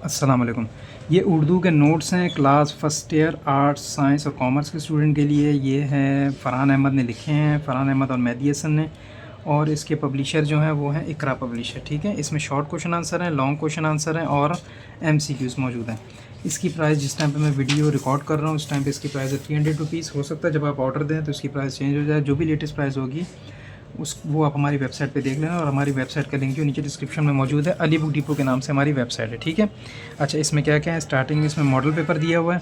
अस्सलाम वालेकुम। ये उर्दू के नोट्स हैं class first year arts science और कॉमर्स के स्टूडेंट के लिए। ये हैं फ़रहान अहमद ने लिखे हैं, फ़रहान अहमद और मेहदी हसन ने। और इसके पब्लिशर जो हैं वो हैं इकरा पब्लिशर। ठीक है, इसमें शॉर्ट क्वेश्चन आंसर हैं, लॉन्ग क्वेश्चन आंसर हैं और MCQs मौजूद हैं। इसकी प्राइस जिस टाइम पे मैं वीडियो रिकॉर्ड कर रहा हूँ उस टाइम पे इसकी प्राइस है 300 रुपीज़। हो सकता है जब आप ऑर्डर दें तो इसकी प्राइस चेंज हो जाए। जो भी लेटेस्ट प्राइस होगी वो आप हमारी वेबसाइट पे देख लेना, और हमारी वेबसाइट का लिंक जो नीचे डिस्क्रिप्शन में मौजूद है, अली बुक डिपो के नाम से हमारी वेबसाइट है। ठीक है। अच्छा, इसमें क्या क्या है, स्टार्टिंग में इसमें मॉडल पेपर दिया हुआ है।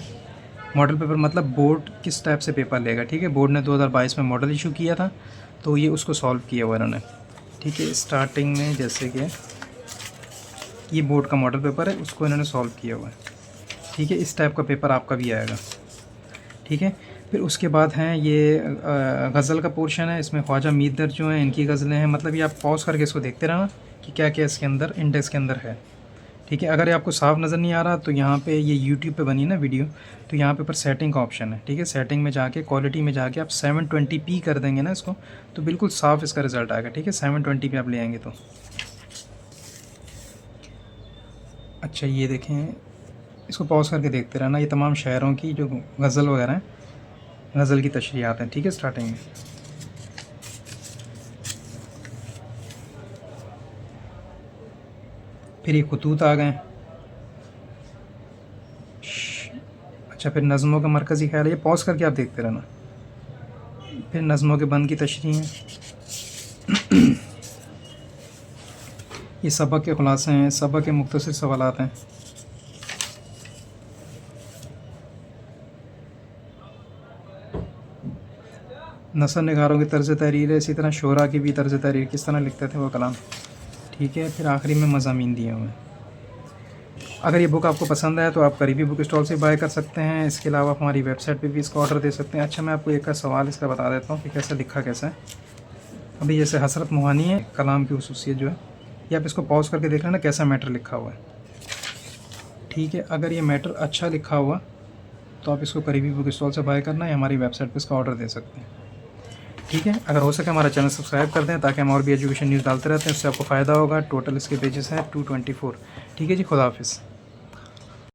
मॉडल पेपर मतलब बोर्ड किस टाइप से पेपर लेगा। ठीक है, बोर्ड ने 2022 में मॉडल इशू किया था तो ये उसको सॉल्व किया हुआ इन्होंने। ठीक है, स्टार्टिंग में जैसे कि ये बोर्ड का मॉडल पेपर है उसको इन्होंने सॉल्व किया हुआ है। ठीक है, इस टाइप का पेपर आपका भी आएगा। ठीक है, फिर उसके बाद हैं ये गज़ल का पोर्शन है। इसमें ख्वाजा मीर जो हैं इनकी गज़लें हैं। मतलब ये आप पॉज करके इसको देखते रहना कि क्या क्या इसके अंदर इंडेक्स के अंदर है। ठीक है, अगर ये आपको साफ नज़र नहीं आ रहा तो यहाँ पे ये यूट्यूब पे बनी ना वीडियो, तो यहाँ पे ऊपर सेटिंग का ऑप्शन है। ठीक है, सेटिंग में जाके क्वालिटी में जाके आप 720p कर देंगे ना इसको, तो बिल्कुल साफ़ इसका रिज़ल्ट आएगा। ठीक है, 720p आप ले आएंगे तो। अच्छा, ये देखें, इसको पॉज करके देखते रहना। ये तमाम शायरों की जो गज़ल वगैरह हैं, गज़ल की तशरीहात हैं। ठीक है, स्टार्टिंग में फिर ये खतूत आ गए। अच्छा, फिर नज़मों का मरकज़ी ख्याल है। ये पॉज करके आप देखते रहना। फिर नज़मों के बंद की तशरीह हैं। ये सबक के ख़ुलासे हैं, सबक के मुख्तसर सवालात हैं। नसर निगारों की तर्ज़ तहरीर है। इसी तरह शोरा की भी तर्ज़ तहरीर, किस तरह लिखते थे वो कलाम। ठीक है, फिर आखिरी में मज़ामीन दिए हुए हैं। अगर ये बुक आपको पसंद आए तो आप करीबी बुक स्टॉल से बाय कर सकते हैं। इसके अलावा आप हमारी वेबसाइट पे भी इसका ऑर्डर दे सकते हैं। अच्छा, मैं आपको एक का सवाल इसका बता देता हूँ कि कैसे लिखा कैसा है। अभी जैसे हसरत मोहानी है, कलाम की खुसूसियत जो है, ये आप इसको पॉज करके देख लेना कैसा मैटर लिखा हुआ है। ठीक है, अगर ये मैटर अच्छा लिखा हुआ तो आप इसको करीबी बुक स्टॉल से बाय करना या हमारी वेबसाइट पर इसका ऑर्डर दे सकते हैं। ठीक है, अगर हो सके हमारा चैनल सब्सक्राइब कर दें ताकि हम और भी एजुकेशन न्यूज़ डालते रहते हैं, उससे आपको फ़ायदा होगा। टोटल इसके पेजेस हैं 224। ठीक है जी, खुदा हाफिज़।